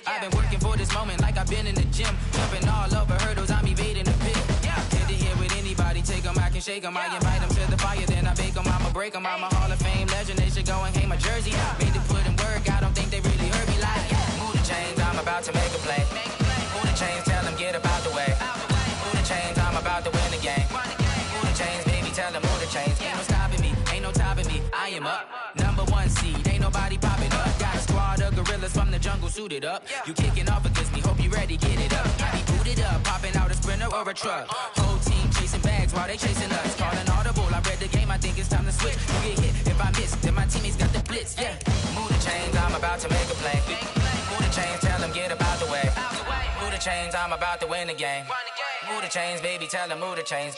I've been working for this moment like I've been in the gym. Jumping all over hurdles, I'm evading the pit. Get to here with anybody, take them, I can shake them. I invite them to the fire, then I bake them, I'ma break them. I'm a Hall of Fame legend, they should go and hang my jersey. Made to put in work, I don't think they really heard me like. Move the chains, I'm about to make a play. Move the chains, tell them get up out the way. Move the chains, I'm about to win the game. Move the chains, baby, tell them move the chains. Ain't no stopping me, ain't no topping me, I am up. #1 seed, ain't nobody popping up. Got a squad of gorillas from the jungle suited up. You kicking off against me, hope you ready, get it up. I be booted up, popping out a sprinter or a truck. Whole team chasing bags while they chasing us. Calling audible, I read the game, I think it's time to switch. You get hit, if I miss, then my teammates got the blitz, yeah. Move the chains, I'm about to make a play. Move the chains, tell them get up out the way. Move the chains, I'm about to win the game. Move the chains, baby, tell them move the chains.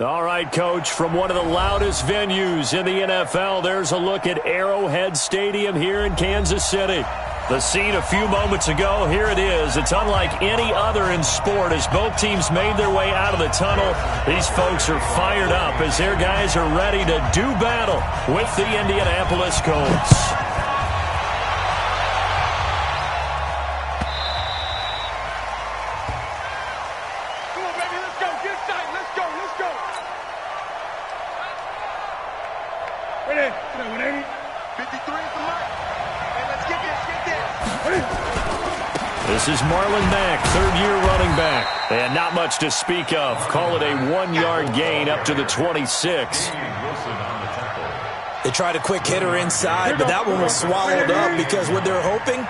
All right, Coach, from one of the loudest venues in the NFL, there's a look at Arrowhead Stadium here in Kansas City. The scene a few moments ago, here it is. It's unlike any other in sport as both teams made their way out of the tunnel. These folks are fired up as their guys are ready to do battle with the Indianapolis Colts. This is Marlon Mack, third-year running back. And not much to speak of. Call it a 1-yard gain up to the 26. They tried a quick hitter inside, but that one was swallowed up because what they're hoping,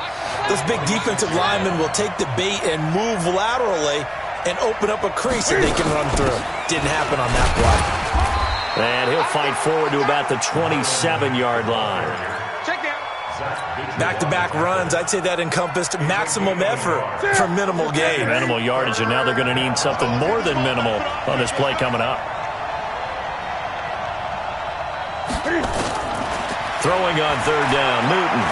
those big defensive linemen will take the bait and move laterally and open up a crease that they can run through. Didn't happen on that play. And he'll fight forward to about the 27-yard line. Back-to-back runs, I'd say that encompassed maximum effort for minimal gain. Minimal yardage, and now they're going to need something more than minimal on this play coming up. Throwing on third down, Newton.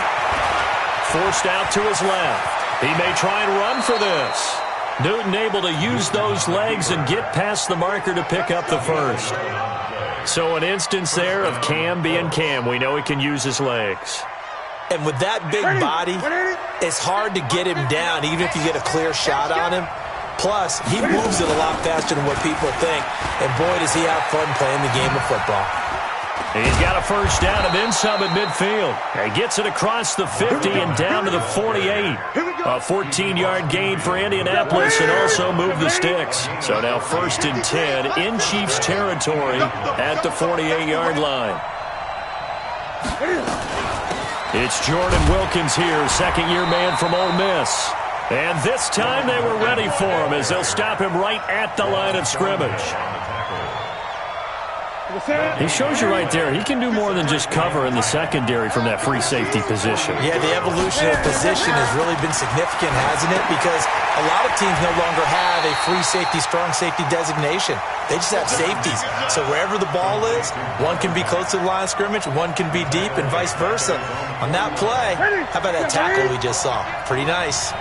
Forced out to his left. He may try and run for this. Newton able to use those legs and get past the marker to pick up the first. So an instance there of Cam being Cam. We know he can use his legs. And with that big body, it's hard to get him down, even if you get a clear shot on him. Plus, he moves it a lot faster than what people think. And boy, does he have fun playing the game of football. He's got a first down and then some at midfield. He gets it across the 50 and down to the 48. A 14-yard gain for Indianapolis and also move the sticks. So now 1st and 10 in Chiefs territory at the 48-yard line. It's Jordan Wilkins here, second-year man from Ole Miss. And this time they were ready for him as they'll stop him right at the line of scrimmage. He shows you right there, he can do more than just cover in the secondary from that free safety position. Yeah, the evolution of position has really been significant, hasn't it? Because a lot of teams no longer have a free safety, strong safety designation. They just have safeties. So wherever the ball is, one can be close to the line of scrimmage, one can be deep, and vice versa. On that play, how about that tackle we just saw? Pretty nice.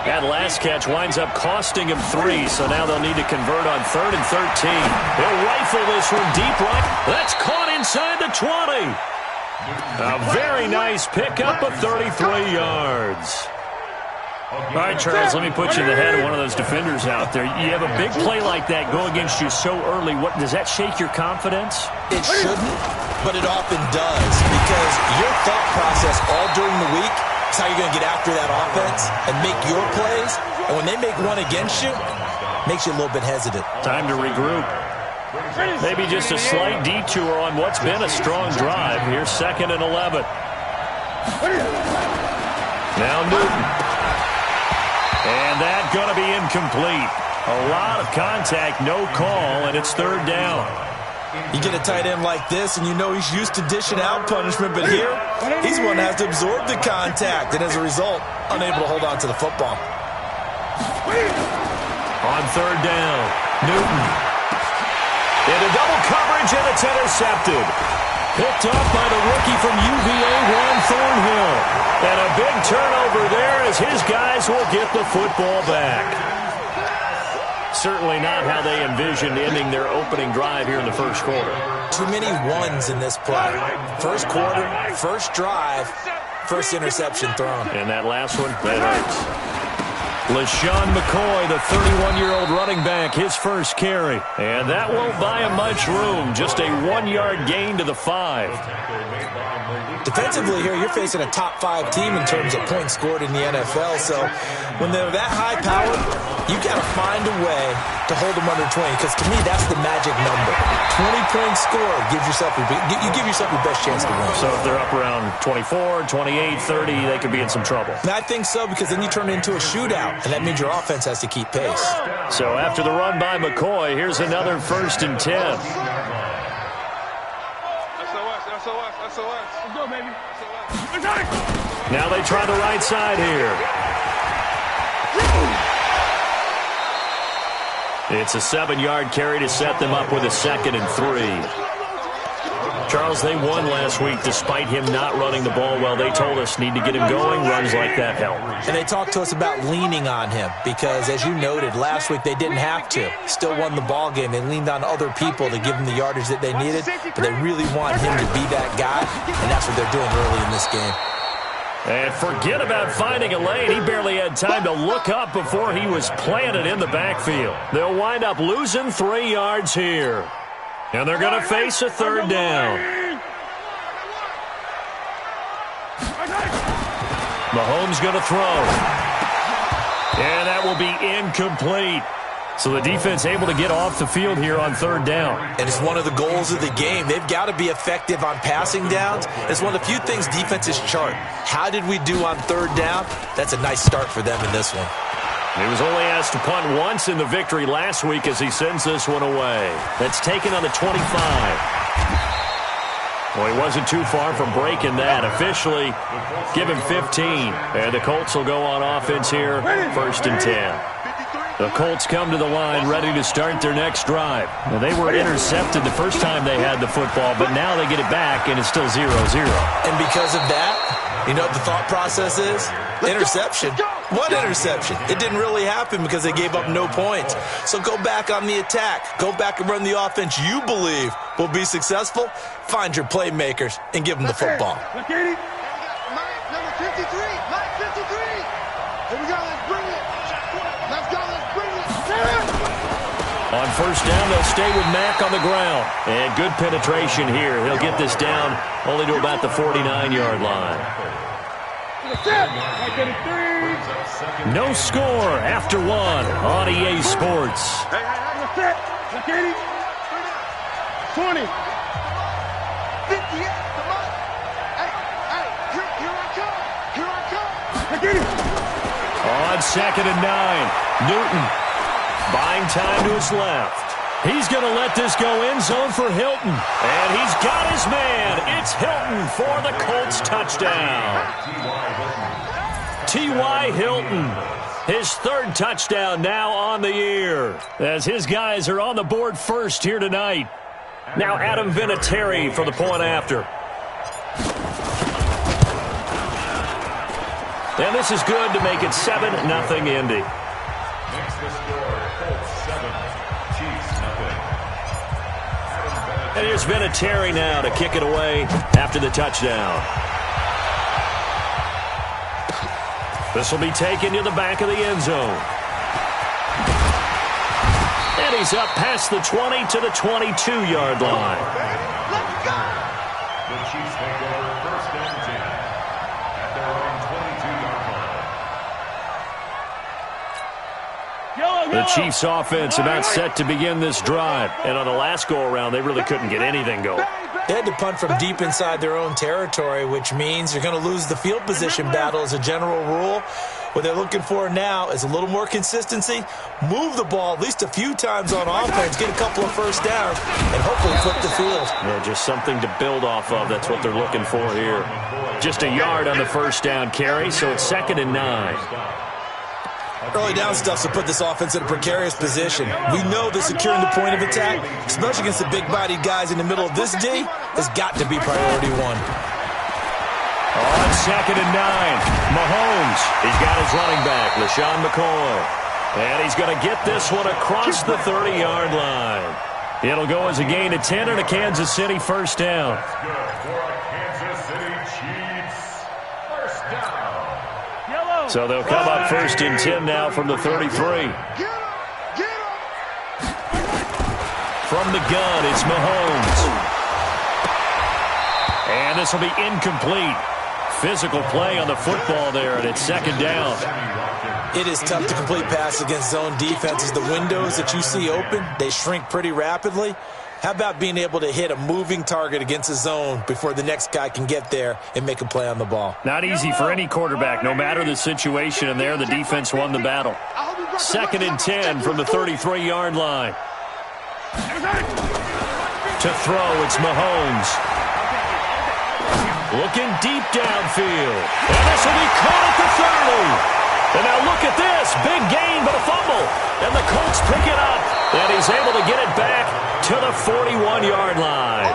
That last catch winds up costing him 3, so now they'll need to convert on 3rd and 13. They'll rifle this from deep right. That's caught inside the 20. A very nice pickup of 33 yards. All right, Charles, let me put you in the head of one of those defenders out there. You have a big play like that go against you so early. What does that shake your confidence? It shouldn't, but it often does because your thought process all during the week is how you're going to get after that offense and make your plays. And when they make one against you, it makes you a little bit hesitant. Time to regroup. Maybe just a slight detour on what's been a strong drive. Here's 2nd and 11. Now Newton. And that's going to be incomplete. A lot of contact, no call, and it's 3rd down. You get a tight end like this, and you know he's used to dishing out punishment, but here, he's the one that has to absorb the contact, and as a result, unable to hold on to the football. On third down, Newton. Into double coverage, and it's intercepted. Picked up by the rookie from UVA, Juan Thornhill. And a big turnover there as his guys will get the football back. Certainly not how they envisioned ending their opening drive here in the first quarter. Too many ones in this play. First quarter, first drive, first interception thrown. And that last one, that hurts. LaShawn McCoy, the 31-year-old running back, his first carry. And that won't buy him much room. Just a 1-yard gain to the 5. Defensively here, you're facing a top 5 team in terms of points scored in the NFL. So when they're that high-powered, you've got to find a way to hold them under 20. Because to me, that's the magic number. 20-point score gives yourself you give yourself your best chance to win. So if they're up around 24, 28, 30, they could be in some trouble. And I think so, because then you turn it into a shootout, and that means your offense has to keep pace. So after the run by McCoy, here's another 1st and 10. SOS. Let's go, baby. Now they try the right side here. It's a 7-yard carry to set them up with a 2nd and 3. Charles, they won last week despite him not running the ball well. They told us need to get him going. Runs like that help. And they talked to us about leaning on him because, as you noted, last week they didn't have to. Still won the ball game. They leaned on other people to give them the yardage that they needed, but they really want him to be that guy, and that's what they're doing early in this game. And forget about finding a lane. He barely had time to look up before he was planted in the backfield. They'll wind up losing 3 yards here. And they're going to face a 3rd down. Mahomes going to throw. And that will be incomplete. So the defense able to get off the field here on 3rd down. And it's one of the goals of the game. They've got to be effective on passing downs. It's one of the few things defenses chart. How did we do on 3rd down? That's a nice start for them in this one. He was only asked to punt once in the victory last week as he sends this one away. That's taken on the 25. Well, he wasn't too far from breaking that. Officially, give him 15. And the Colts will go on offense here, 1st and 10. The Colts come to the line ready to start their next drive. Now, they were intercepted the first time they had the football, but now they get it back, and it's still 0-0. And because of that, you know what the thought process is? Interception. What interception? It didn't really happen because they gave up no points. So go back on the attack. Go back and run the offense you believe will be successful. Find your playmakers and give them the football. Number 53. Number 53. Here we go. Let's bring it. Let's go. Let's bring it. On 1st down, they'll stay with Mack on the ground. And good penetration here. He'll get this down only to about the 49-yard line. No score after 1 on EA Sports. 20. 58. Come on. Hey, here I come. On 2nd and 9, Newton buying time to his left. He's going to let this go end zone for Hilton. And he's got his man. It's Hilton for the Colts touchdown. T.Y. Hilton, his 3rd touchdown now on the year, as his guys are on the board first here tonight. Now Adam Vinatieri for the point after. And this is good to make it 7-0 Indy. And here's Vinatieri now to kick it away after the touchdown. This will be taken to the back of the end zone. And he's up past the 20 to the 22-yard line. Let's go. The Chiefs take over 1st and 10 at their own 22-yard line. The Chiefs' offense about set to begin this drive. And on the last go-around, they really couldn't get anything going. They had to punt from deep inside their own territory, which means you're going to lose the field position battle as a general rule. What they're looking for now is a little more consistency, move the ball at least a few times on offense, get a couple of first downs, and hopefully flip the field. Yeah, just something to build off of. That's what they're looking for here. Just a yard on the first down carry, so it's 2nd and 9. Early down stuff to put this offense in a precarious position. We know that securing the point of attack, especially against the big-bodied guys in the middle of this D, has got to be priority one. On 2nd and 9, Mahomes. He's got his running back, LaShawn McCoy. And he's going to get this one across the 30-yard line. It'll go as a gain of 10 and a Kansas City first down. So they'll come up 1st and 10 now from the 33. From the gun, it's Mahomes. And this will be incomplete. Physical play on the football there, and it's 2nd down. It is tough to complete passes against zone defenses. The windows that you see open, they shrink pretty rapidly. How about being able to hit a moving target against a zone before the next guy can get there and make a play on the ball? Not easy for any quarterback, no matter the situation, and there the defense won the battle. 2nd and 10 from the 33-yard line. To throw, it's Mahomes. Looking deep downfield. And this will be caught at the 30. And now look at this. Big gain, but a fumble. And the Colts pick it up. And he's able to get it back to the 41-yard line.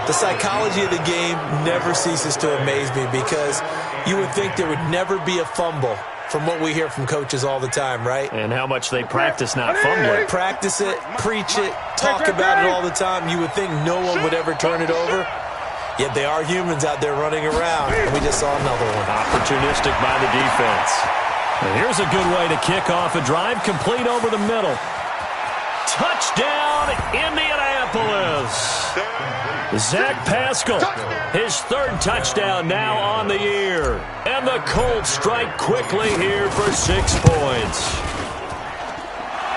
The psychology of the game never ceases to amaze me because you would think there would never be a fumble from what we hear from coaches all the time, right? And how much they practice not fumbling. Practice it, preach it, talk about it all the time. You would think no one would ever turn it over. Yet they are humans out there running around, and we just saw another one. Opportunistic by the defense. And here's a good way to kick off a drive, complete over the middle. Touchdown, Indianapolis. Zach Pascal, his 3rd touchdown now on the year. And the Colts strike quickly here for 6 points.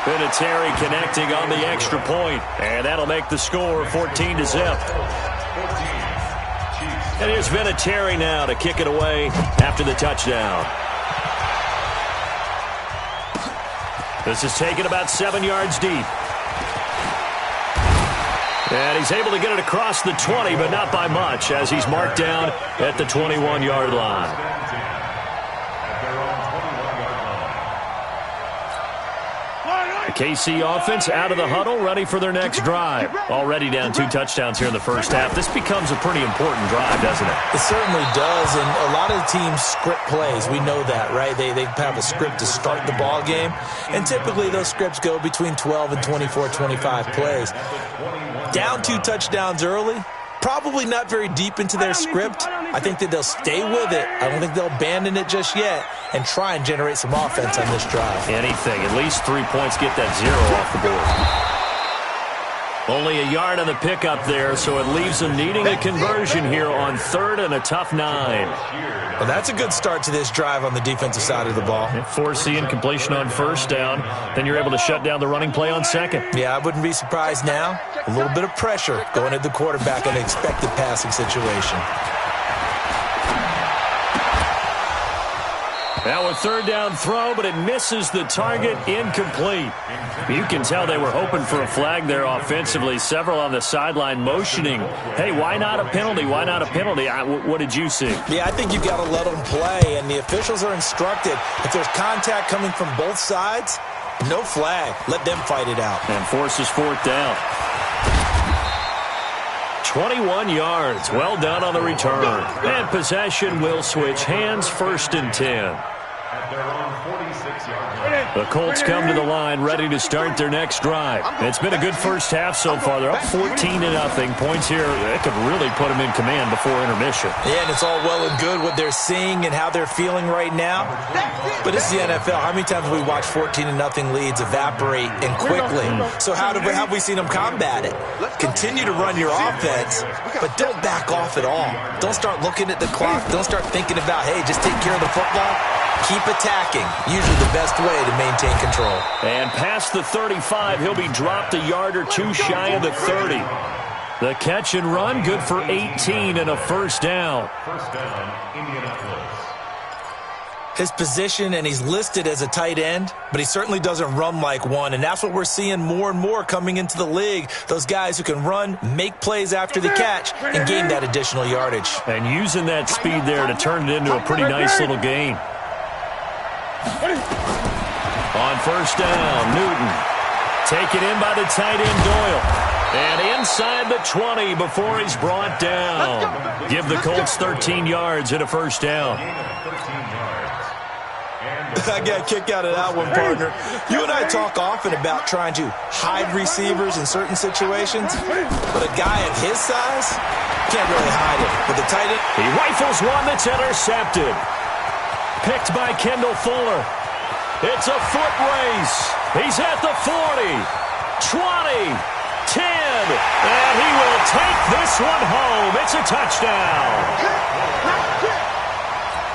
Vinatieri connecting on the extra point, and that'll make the score 14-0. And here's Vinatieri now to kick it away after the touchdown. This is taken about 7 yards deep. And he's able to get it across the 20, but not by much, as he's marked down at the 21-yard line. KC offense out of the huddle, ready for their next drive. Already down 2 touchdowns here in the first half. This becomes a pretty important drive, doesn't it? It certainly does, and a lot of the teams script plays. We know that, right? They have a script to start the ball game, and typically those scripts go between 12 and 24, 25 plays. Down 2 touchdowns early, probably not very deep into their script. I think that they'll stay with it. I don't think they'll abandon it just yet and try and generate some offense on this drive. Anything. At least 3 points, get that 0 off the board. Only a yard on the pickup there, so it leaves them needing a conversion here on 3rd and a tough 9. Well, that's a good start to this drive on the defensive side of the ball. Force the incompletion on 1st down. Then you're able to shut down the running play on 2nd. Yeah, I wouldn't be surprised now. A little bit of pressure going at the quarterback in an expected passing situation. Now a 3rd down throw, but it misses the target, incomplete. You can tell they were hoping for a flag there offensively. Several on the sideline motioning, hey, why not a penalty? Why not a penalty? What did you see? Yeah, I think you've got to let them play, and the officials are instructed. If there's contact coming from both sides, no flag. Let them fight it out. And forces 4th down. 21 yards. Well done on the return. And possession will switch hands, 1st and 10. The Colts come to the line ready to start their next drive. It's been a good first half so far. They're up 14-0. Points here, that could really put them in command before intermission. Yeah, and it's all well and good what they're seeing and how they're feeling right now. But this is the NFL. How many times have we watched 14-0 leads evaporate and quickly? So how have we seen them combat it? Continue to run your offense, but don't back off at all. Don't start looking at the clock. Don't start thinking about, hey, just take care of the football. Keep attacking. Usually the best way to maintain control. And past the 35, he'll be dropped a yard or 2 shy of the 30. The catch and run, good for 18 and a 1st down. 1st down, Indianapolis. his position, and he's listed as a tight end, but he certainly doesn't run like one, and that's what we're seeing more and more coming into the league. Those guys who can run, make plays after the catch, and gain that additional yardage. And using that speed there to turn it into a pretty nice little gain. On first down, Newton. Taken in by the tight end, Doyle. And inside the 20 before he's brought down. Give the Colts 13 yards and a first down. I got a kick out of that one, partner. You and I talk often about trying to hide receivers in certain situations, but a guy of his size can't really hide it. With the tight end, he rifles one that's intercepted. Picked by Kendall Fuller. It's a foot race. He's at the 40, 20, 10, and he will take this one home. It's a touchdown.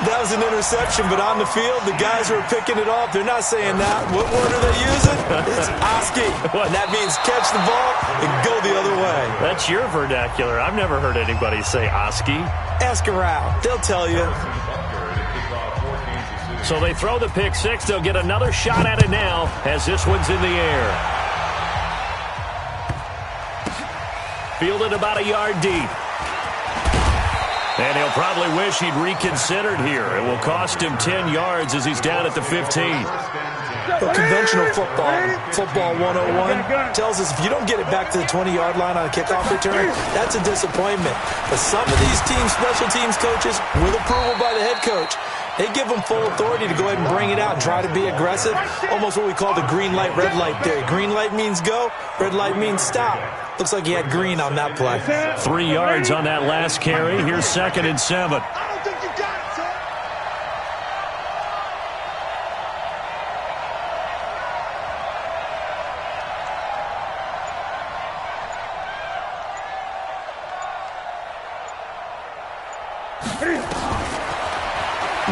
That was an interception, but on the field, the guys who are picking it off, they're not saying that. What word are they using? It's Oski. And that means catch the ball and go the other way. That's your vernacular. I've never heard anybody say Oski. Ask around. They'll tell you. So they throw the pick six. They'll get another shot at it now as this one's in the air. Fielded about a yard deep. And he'll probably wish he'd reconsidered here. It will cost him 10 yards as he's down at the 15. Well, conventional football 101, tells us if you don't get it back to the 20-yard line on a kickoff return, that's a disappointment. But some of these teams, special teams coaches, with approval by the head coach, they give them full authority to go ahead and bring it out and try to be aggressive, almost what we call the green light, red light theory. Green light means go, red light means stop. Looks like he had green on that play. 3 yards on that last carry. Here's 2nd and 7. I don't think you got it, sir.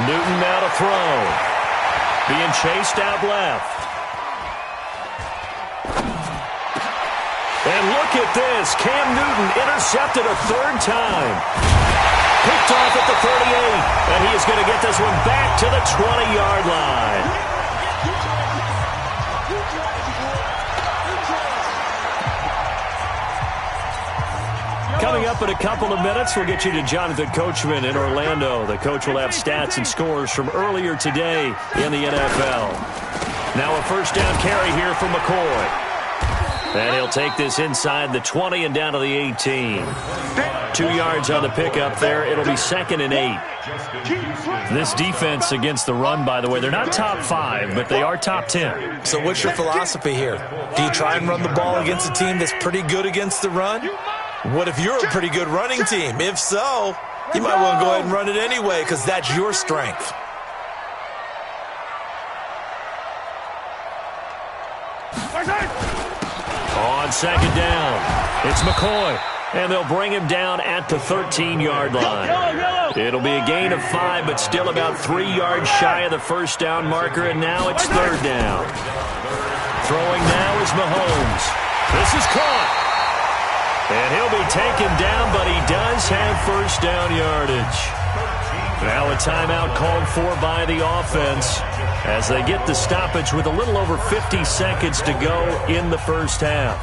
Newton now to throw. Being chased out left. And look at this. Cam Newton intercepted a 3rd time. Picked off at the 38. And he is going to get this one back to the 20-yard line. Coming up in a couple of minutes, we'll get you to Jonathan Coachman in Orlando. The coach will have stats and scores from earlier today in the NFL. Now a first down carry here for McCoy. And he'll take this inside the 20 and down to the 18. 2 yards on the pickup there. It'll be 2nd and 8. This defense against the run, by the way, they're not top 5, but they are top 10. So what's your philosophy here? Do you try and run the ball against a team that's pretty good against the run? What if you're a pretty good running team? If so, you might want to go ahead and run it anyway because that's your strength. On 2nd down, it's McCoy. And they'll bring him down at the 13-yard line. It'll be a gain of 5, but still about 3 yards shy of the first down marker, and now it's 3rd down. Throwing now is Mahomes. This is caught. And he'll be taken down, but he does have first down yardage. Now a timeout called for by the offense as they get the stoppage with a little over 50 seconds to go in the first half.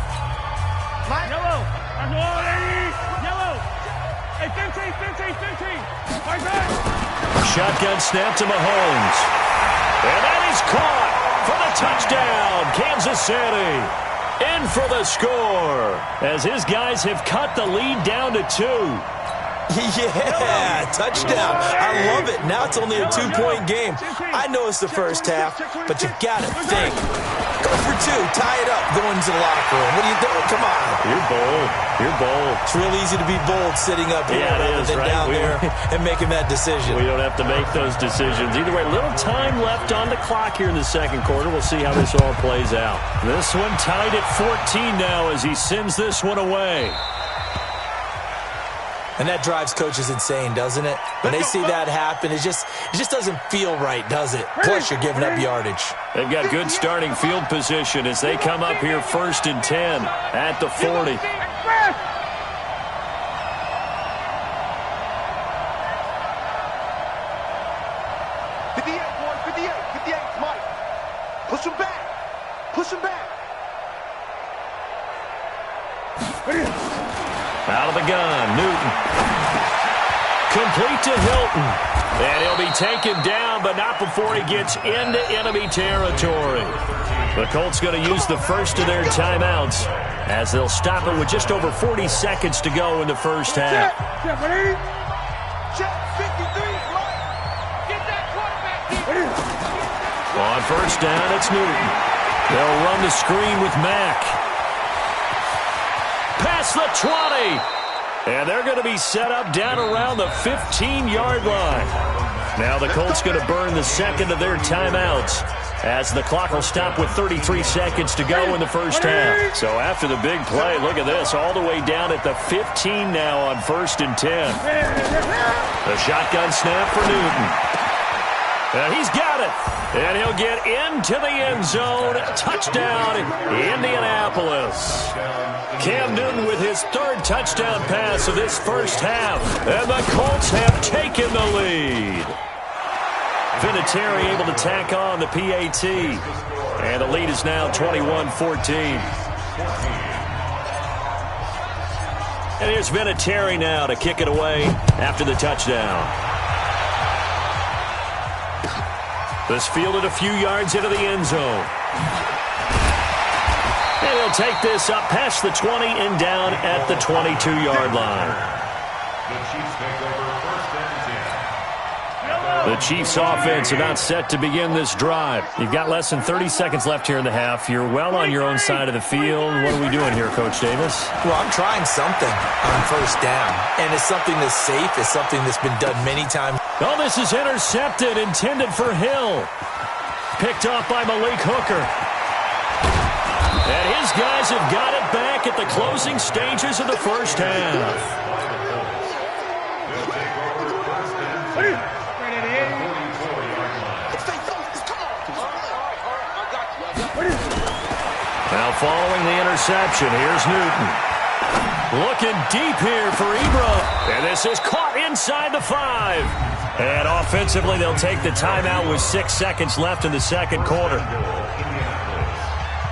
Yellow. Hey, 15. Shotgun snap to Mahomes. And that is caught for the touchdown, Kansas City. In for the score as his guys have cut the lead down to 2. Yeah, touchdown. I love it. Now it's only a 2-point game. I know it's the first half, but you got to think. Go for 2. Tie it up. Go into the locker room. What are you doing? Come on. You're bold. You're bold. It's real easy to be bold sitting up here rather than down there and making that decision. We don't have to make those decisions. Either way, little time left on the clock here in the second quarter. We'll see how this all plays out. This one tied at 14 now as he sends this one away. And that drives coaches insane, doesn't it? When they see that happen, it just doesn't feel right, does it? Plus, you're giving up yardage. They've got good starting field position as they come up here 1st and 10 at the 40. The Push him back. Push him back. Out of the gun, Newton. Complete to Hilton. And he'll be taken down, but not before he gets into enemy territory. The Colts going to use the first of their timeouts as they'll stop it with just over 40 seconds to go in the first half. Check 53. Get that quarterback here. On first down, it's Newton. They'll run the screen with Mack. Past the 20. And they're going to be set up down around the 15-yard line. Now the Colts going to burn the second of their timeouts as the clock will stop with 33 seconds to go in the first half. So after the big play, look at this, all the way down at the 15 now on 1st and 10. The shotgun snap for Newton. And he's got it. And he'll get into the end zone. Touchdown, Indianapolis. Cam Newton with his 3rd touchdown pass of this first half. And the Colts have taken the lead. Vinatieri able to tack on the PAT. And the lead is now 21-14. And here's Vinatieri now to kick it away after the touchdown. This fielded a few yards into the end zone. And he'll take this up past the 20 and down at the 22-yard line. The Chiefs take over 1st and 10. The Chiefs offense about set to begin this drive. You've got less than 30 seconds left here in the half. You're well on your own side of the field. What are we doing here, Coach Davis? Well, I'm trying something on first down, and it's something that's safe. It's something that's been done many times. Oh, this is intercepted, intended for Hill. Picked off by Malik Hooker. And his guys have got it back at the closing stages of the first half. They'll take over 1st and 10. At the 44-yard line. Now following the interception, here's Newton. Looking deep here for Ibra. And this is caught inside the 5. And offensively, they'll take the timeout with 6 seconds left in the second quarter.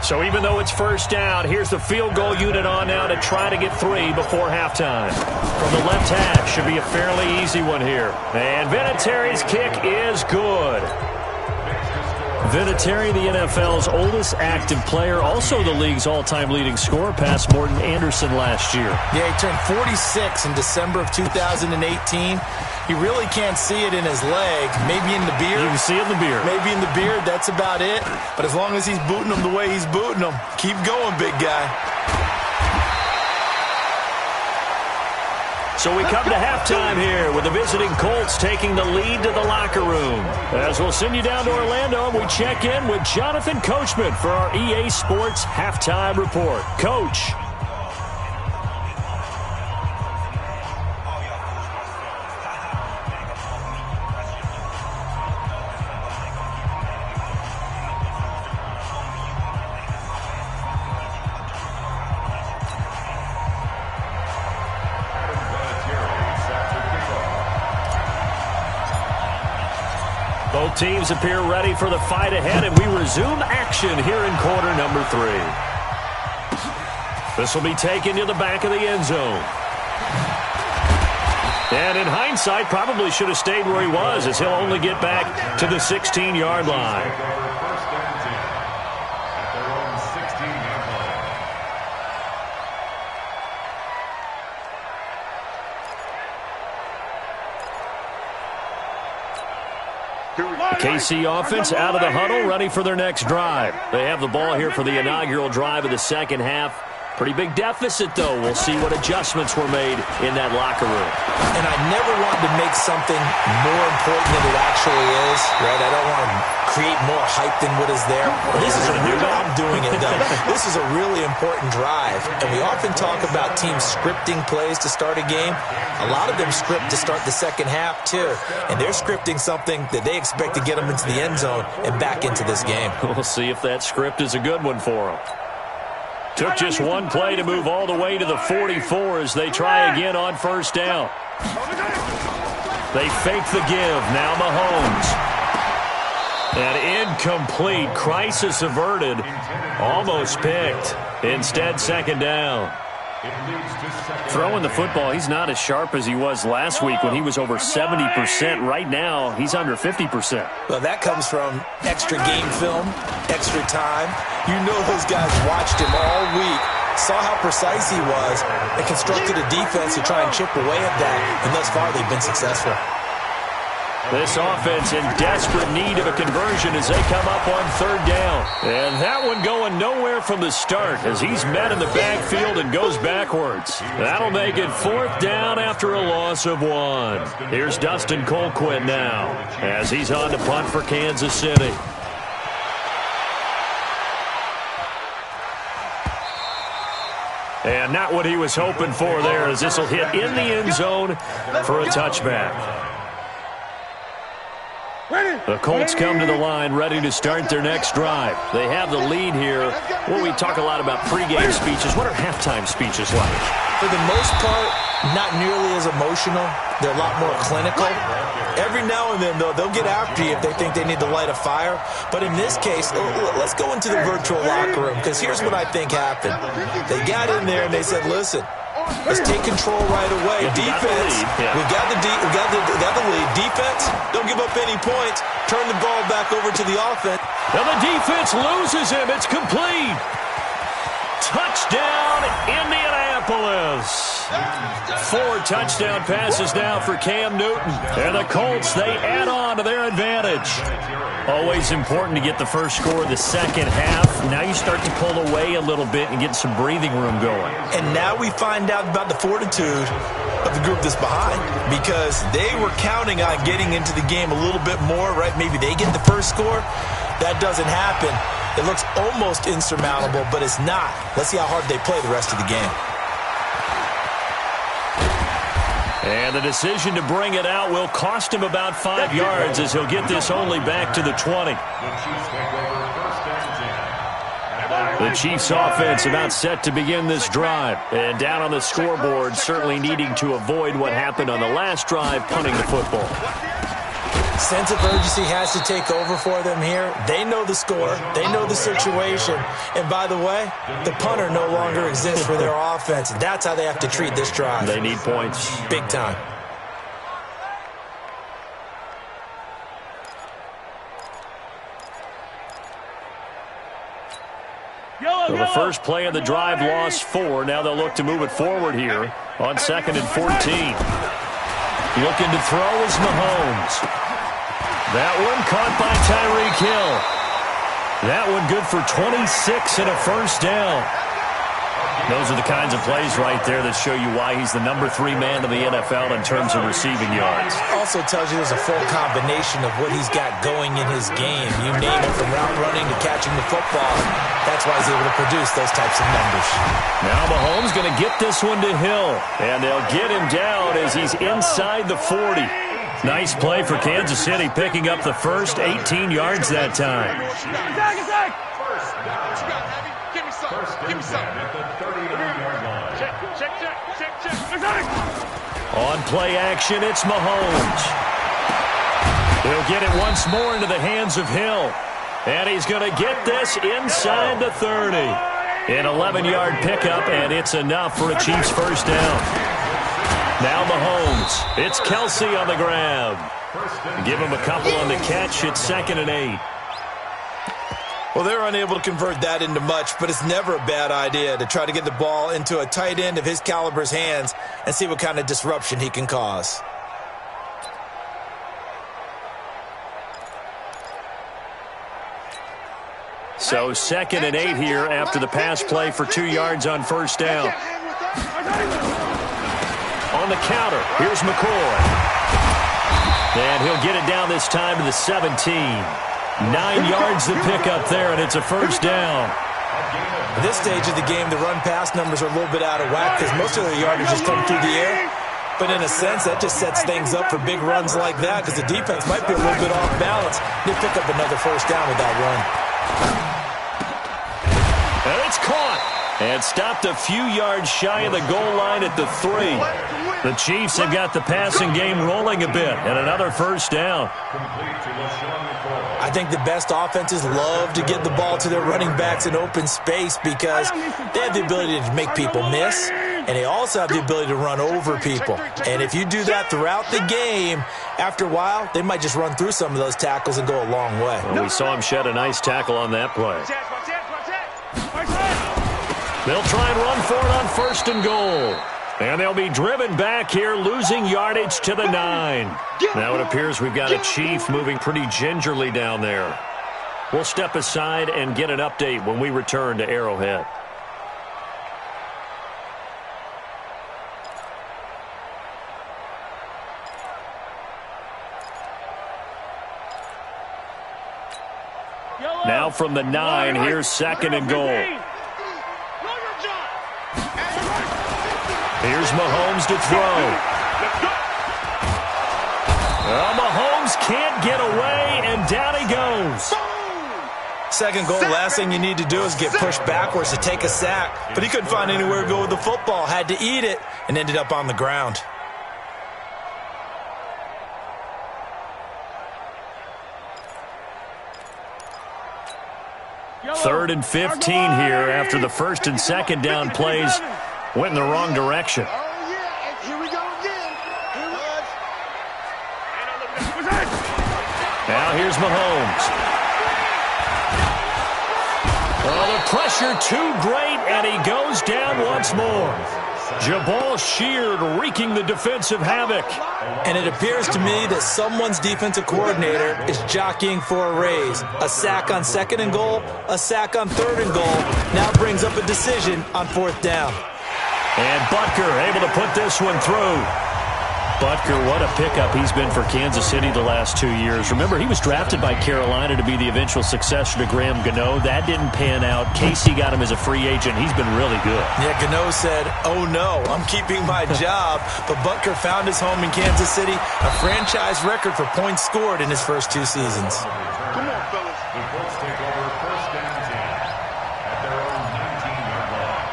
So even though it's first down, here's the field goal unit on now to try to get 3 before halftime. From the left hash, should be a fairly easy one here. And Vinatieri's kick is good. Vinatieri, the NFL's oldest active player, also the league's all-time leading scorer, past Morton Anderson last year. Yeah, he turned 46 in December of 2018. He really can't see it in his leg. Maybe in the beard. You can see it in the beard. Maybe in the beard, that's about it. But as long as he's booting him the way he's booting him, keep going, big guy. So we come to halftime here with the visiting Colts taking the lead to the locker room. As we'll send you down to Orlando, we check in with Jonathan Coachman for our EA Sports Halftime Report. Coach. Both teams appear ready for the fight ahead, and we resume action here in quarter number 3. This will be taken to the back of the end zone. And in hindsight, probably should have stayed where he was, as he'll only get back to the 16-yard line. First and 10 at their own 16-yard line. KC offense out of the huddle, ready for their next drive. They have the ball here for the inaugural drive of the second half. Pretty big deficit, though. We'll see what adjustments were made in that locker room. And I never want to make something more important than it actually is, right? I don't want to create more hype than what is there. This is I'm doing it, though. This is a really important drive. And we often talk about teams scripting plays to start a game. A lot of them script to start the second half, too. And they're scripting something that they expect to get them into the end zone and back into this game. We'll see if that script is a good one for them. Took just one play to move all the way to the 44 as they try again on first down. They fake the give. Now Mahomes. An incomplete. Crisis averted. Almost picked. Instead, second down. Throwing the football, he's not as sharp as he was last week when he was over 70%. Right now, he's under 50%. Well, that comes from extra game film, extra time. You know those guys watched him all week, saw how precise he was, and constructed a defense to try and chip away at that, and thus far they've been successful. This offense in desperate need of a conversion as they come up on third down. And that one going nowhere from the start as he's met in the backfield and goes backwards. That'll make it fourth down after a loss of 1. Here's Dustin Colquitt now as he's on to punt for Kansas City. And not what he was hoping for there as this will hit in the end zone for a touchback. The Colts come to the line ready to start their next drive. They have the lead here. Well, we talk a lot about pregame speeches. What are halftime speeches like? For the most part, not nearly as emotional. They're a lot more clinical. Every now and then, though, they'll get after you if they think they need to light a fire. But in this case, let's go into the virtual locker room, because here's what I think happened. They got in there and they said, listen, let's take control right away. Defense, we got the lead. Defense, don't give up any points. Turn the ball back over to the offense. And the defense loses him. It's complete. Touchdown, Indianapolis. 4 touchdown passes now for Cam Newton. And the Colts, they add on to their advantage. Always important to get the first score of the second half. Now you start to pull away a little bit and get some breathing room going. And now we find out about the fortitude of the group that's behind, because they were counting on getting into the game a little bit more, right? Maybe they get the first score. That doesn't happen. It looks almost insurmountable, but it's not. Let's see how hard they play the rest of the game. And the decision to bring it out will cost him about 5 yards as he'll get this only back to the 20. The Chiefs offense about set to begin this drive. And down on the scoreboard, certainly needing to avoid what happened on the last drive, punting the football. Sense of urgency has to take over for them here. They know the score. They know the situation. And by the way, the punter no longer exists for their offense. That's how they have to treat this drive. They need points. Big time. So the first play of the drive lost 4. Now they'll look to move it forward here on 2nd and 14. Looking to throw is Mahomes. That one caught by Tyreek Hill. That one good for 26 and a first down. Those are the kinds of plays right there that show you why he's the number 3 man in the NFL in terms of receiving yards. Also tells you there's a full combination of what he's got going in his game. You name it, from route running to catching the football. That's why he's able to produce those types of numbers. Now Mahomes going to get this one to Hill. And they'll get him down as he's inside the 40. Nice play for Kansas City, picking up the first 18 yards that time. On play action, it's Mahomes. He'll get it once more into the hands of Hill. And he's going to get this inside the 30. An 11-yard pickup, and it's enough for a Chiefs first down. Now Mahomes. It's Kelsey on the grab. Give him a couple on the catch. It's 2nd and 8. Well, they're unable to convert that into much, but it's never a bad idea to try to get the ball into a tight end of his caliber's hands and see what kind of disruption he can cause. So 2nd and 8 here after the pass play for 2 yards on first down. On the counter, here's McCoy. And he'll get it down this time to the 17. 9 yards to pick up there, and it's a first down. At this stage of the game, the run-pass numbers are a little bit out of whack because most of their yardage has come through the air. But in a sense, that just sets things up for big runs like that because the defense might be a little bit off balance. They pick up another first down with that run. And it's caught. And stopped a few yards shy of the goal line at the 3. The Chiefs have got the passing game rolling a bit, and another first down. I think the best offenses love to get the ball to their running backs in open space because they have the ability to make people miss, and they also have the ability to run over people. And if you do that throughout the game, after a while, they might just run through some of those tackles and go a long way. Well, we saw him shed a nice tackle on that play. They'll try and run for it on 1st and goal. And they'll be driven back here, losing yardage to the 9. Now it appears we've got a Chief moving pretty gingerly down there. We'll step aside and get an update when we return to Arrowhead. Now from the 9, here's 2nd and goal. Here's Mahomes to throw. Well, Mahomes can't get away, and down he goes. 2nd goal, last thing you need to do is get pushed backwards to take a sack. But he couldn't find anywhere to go with the football, had to eat it, and ended up on the ground. Third and 15 here after the 1st and 2nd down plays went in the wrong direction. Oh, yeah. Here we go again. Now here's Mahomes. Oh, the pressure too great, and he goes down once more. Jabal Sheard wreaking the defensive havoc. And it appears to me that someone's defensive coordinator is jockeying for a raise. A sack on 2nd and goal, a sack on 3rd and goal. Now brings up a decision on 4th down. And Butker able to put this one through. Butker, what a pickup he's been for Kansas City the last 2 years. Remember, he was drafted by Carolina to be the eventual successor to Graham Gano. That didn't pan out. Casey got him as a free agent. He's been really good. Yeah, Gano said, oh no, I'm keeping my job. But Butker found his home in Kansas City, a franchise record for points scored in his first 2 seasons. Come on, fellas. The Colts take over 1st and 10 at their own 19-yard line.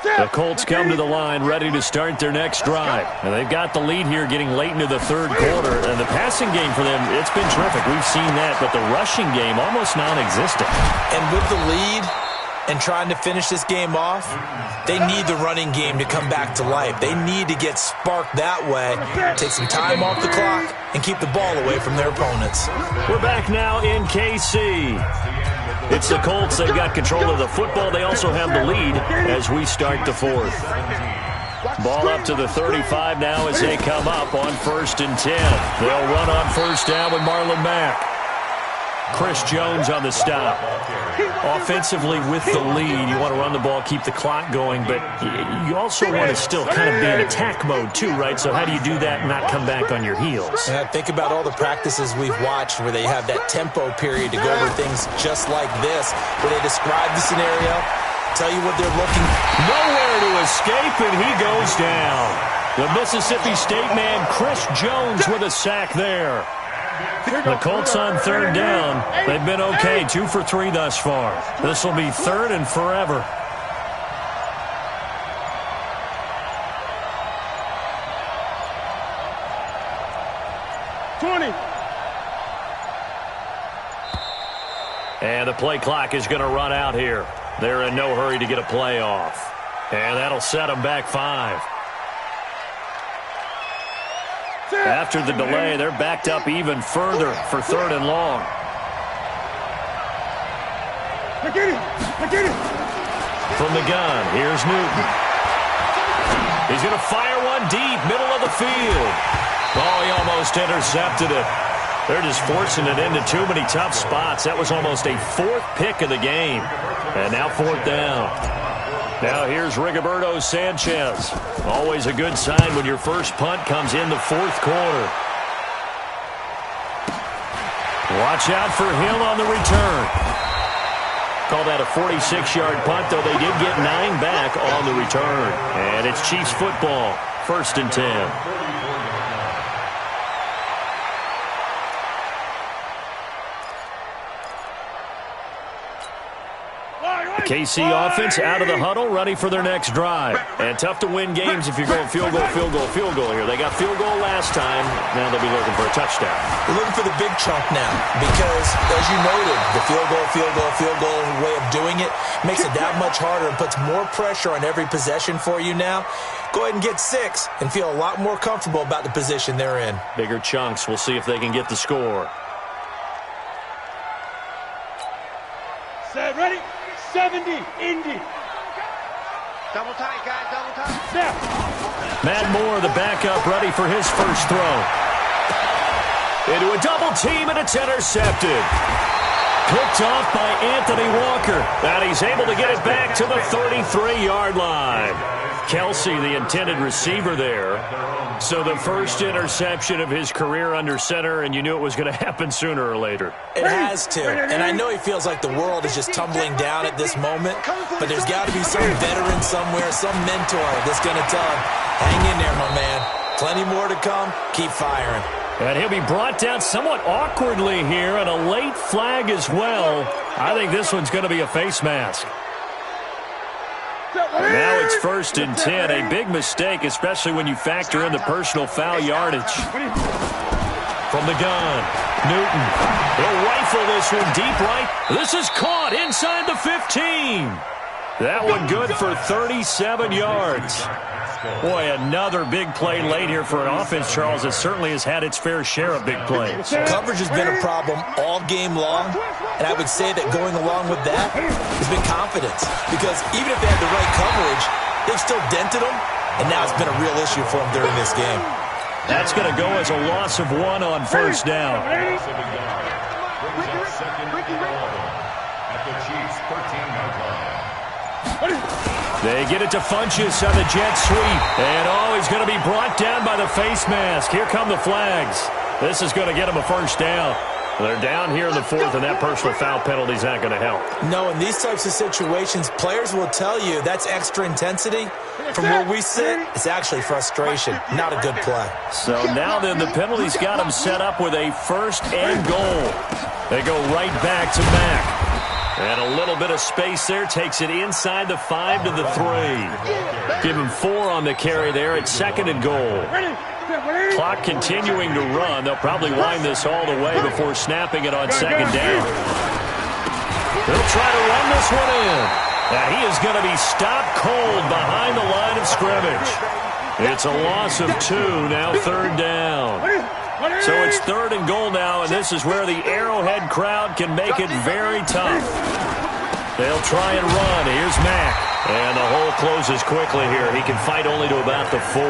The Colts come to the line ready to start their next drive. And they've got the lead here getting late into the 3rd quarter. And the passing game for them, it's been terrific. We've seen that. But the rushing game, almost non-existent. And with the lead and trying to finish this game off, they need the running game to come back to life. They need to get sparked that way, take some time off the clock, and keep the ball away from their opponents. We're back now in KC. It's the Colts. They've got control of the football. They also have the lead as we start the 4th. Ball up to the 35 now as they come up on 1st and 10. They'll run on 1st down with Marlon Mack. Chris Jones on the stop. Offensively with the lead, you want to run the ball, keep the clock going, but you also want to still kind of be in attack mode too, right? So how do you do that and not come back on your heels? Yeah, think about all the practices we've watched where they have that tempo period to go over things just like this, where they describe the scenario, tell you what they're looking. Nowhere to escape, and he goes down. The Mississippi State man, Chris Jones, with a sack there. The Colts on 3rd down. They've been okay, 2 for 3 thus far. This will be 3rd and forever. And the play clock is going to run out here. They're in no hurry to get a play off. And that'll set them back 5. After the delay, they're backed up even further for 3rd and long. From the gun, here's Newton. He's going to fire one deep, middle of the field. Oh, he almost intercepted it. They're just forcing it into too many tough spots. That was almost a 4th pick of the game. And now 4th down. Now here's Rigoberto Sanchez. Always a good sign when your first punt comes in the 4th quarter. Watch out for him on the return. Call that a 46-yard punt, though they did get 9 back on the return. And it's Chiefs football, 1st and 10. KC offense out of the huddle, ready for their next drive. And tough to win games if you're going field goal here. They got field goal last time. Now they'll be looking for a touchdown. They're looking for the big chunk now because, as you noted, the field goal way of doing it makes it that much harder and puts more pressure on every possession for you now. Go ahead and get 6 and feel a lot more comfortable about the position they're in. Bigger chunks. We'll see if they can get the score. Set, ready? 70, Indy. Double tight, guys, double tight. Snap. Matt Moore, the backup, ready for his first throw. Into a double team, and it's intercepted. Picked off by Anthony Walker. And he's able to get it back to the 33-yard line. Kelsey, the intended receiver there. So the first interception of his career under center, and you knew it was going to happen sooner or later. It has to. And I know he feels like the world is just tumbling down at this moment, but there's got to be some veteran somewhere, some mentor that's going to tell him, hang in there, my man. Plenty more to come. Keep firing. And he'll be brought down somewhat awkwardly here, and a late flag as well. I think this one's going to be a face mask. Now it's 1st and 10. A big mistake, especially when you factor in the personal foul yardage. From the gun, Newton. He'll rifle this one deep right. This is caught inside the 15. That one good for 37 yards. Boy, another big play late here for an offense, Charles, that certainly has had its fair share of big plays. Coverage has been a problem all game long, and I would say that going along with that has been confidence. Because even if they had the right coverage, they've still dented them, and now it's been a real issue for them during this game. That's going to go as a loss of 1 on first down. At the Chiefs' 13-yard line. They get it to Funchess on the jet sweep. And, he's going to be brought down by the face mask. Here come the flags. This is going to get him a first down. They're down here in the 4th, and that personal foul penalty is not going to help. No, in these types of situations, players will tell you that's extra intensity. From where we sit, it's actually frustration, not a good play. So now then, the penalty's got them set up with a 1st and goal. They go right back to Mack. And a little bit of space there, takes it inside the 5 to the 3. Give him 4 on the carry there at 2nd and goal. Clock continuing to run. They'll probably wind this all the way before snapping it on 2nd down. They'll try to run this one in. Now he is going to be stopped cold behind the line of scrimmage. It's a loss of 2, now 3rd down. So it's 3rd and goal now, and this is where the Arrowhead crowd can make it very tough. They'll try and run. Here's Mack. And the hole closes quickly here. He can fight only to about the 4.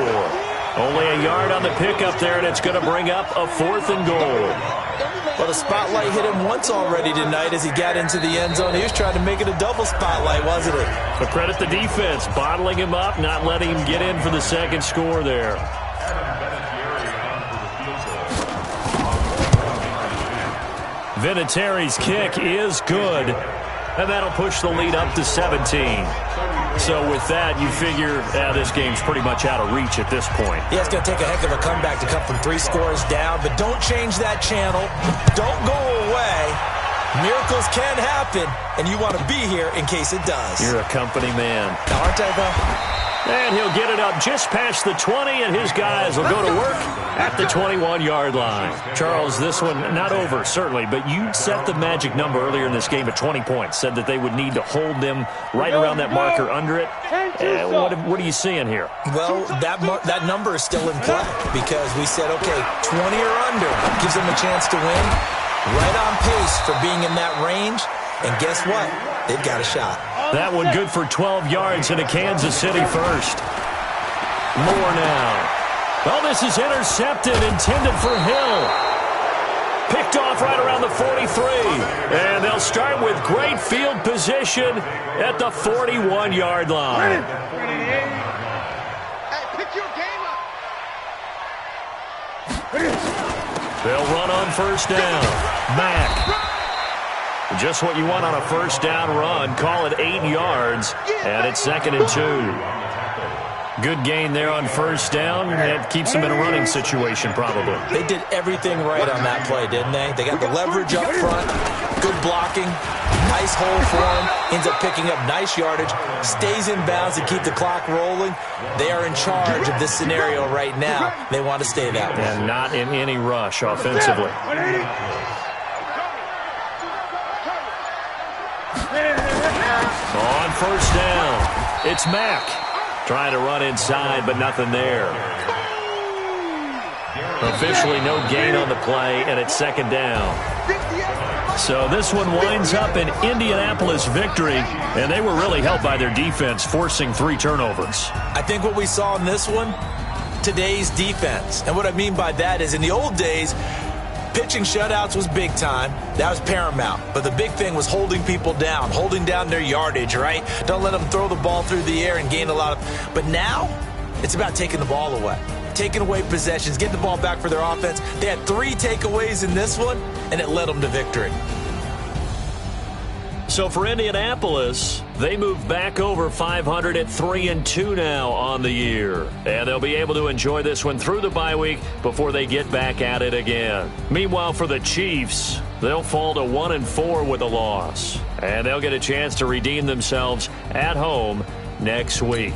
Only a yard on the pickup there, and it's going to bring up a 4th and goal. Well, the spotlight hit him once already tonight as he got into the end zone. He was trying to make it a double spotlight, wasn't it? But credit the defense, bottling him up, not letting him get in for the 2nd score there. Vinatieri's kick is good, and that'll push the lead up to 17. So with that, you figure this game's pretty much out of reach at this point. Yeah, it's going to take a heck of a comeback to come from 3 scores down, but don't change that channel. Don't go away. Miracles can happen, and you want to be here in case it does. You're a company man. Aren't I, though? And he'll get it up just past the 20, and his guys will go to work at the 21-yard line. Charles, this one not over, certainly, but you set the magic number earlier in this game at 20 points, said that they would need to hold them right around that marker under it. What are you seeing here? Well, that number is still in play because we said, okay, 20 or under gives them a chance to win. Right on pace for being in that range, and guess what? They've got a shot. That one good for 12 yards in a Kansas City first. Moore now. Well, this is intercepted, intended for Hill. Picked off right around the 43. And they'll start with great field position at the 41-yard line. Hey, pick your game up. They'll run on first down. Mack. Just what you want on a first down run. Call it 8 yards, and it's 2nd and 2. Good gain there on first down. That keeps them in a running situation, probably. They did everything right on that play, didn't they? They got the leverage up front, good blocking, nice hole for him, ends up picking up nice yardage, stays in bounds to keep the clock rolling. They are in charge of this scenario right now. They want to stay that way. And not in any rush offensively. On first down, it's Mack. Trying to run inside, but nothing there. Officially no gain on the play, and it's second down. So this one winds up an Indianapolis victory, and they were really helped by their defense, forcing 3 turnovers. I think what we saw in this one, today's defense. And what I mean by that is in the old days, pitching shutouts was big time. That was paramount. But the big thing was holding people down, holding down their yardage, right? Don't let them throw the ball through the air and gain a lot of... But now, it's about taking the ball away. Taking away possessions, getting the ball back for their offense. They had 3 takeaways in this one, and it led them to victory. So for Indianapolis, they move back over 500 at 3-2 now on the year. And they'll be able to enjoy this one through the bye week before they get back at it again. Meanwhile, for the Chiefs, they'll fall to 1-4 with a loss. And they'll get a chance to redeem themselves at home next week.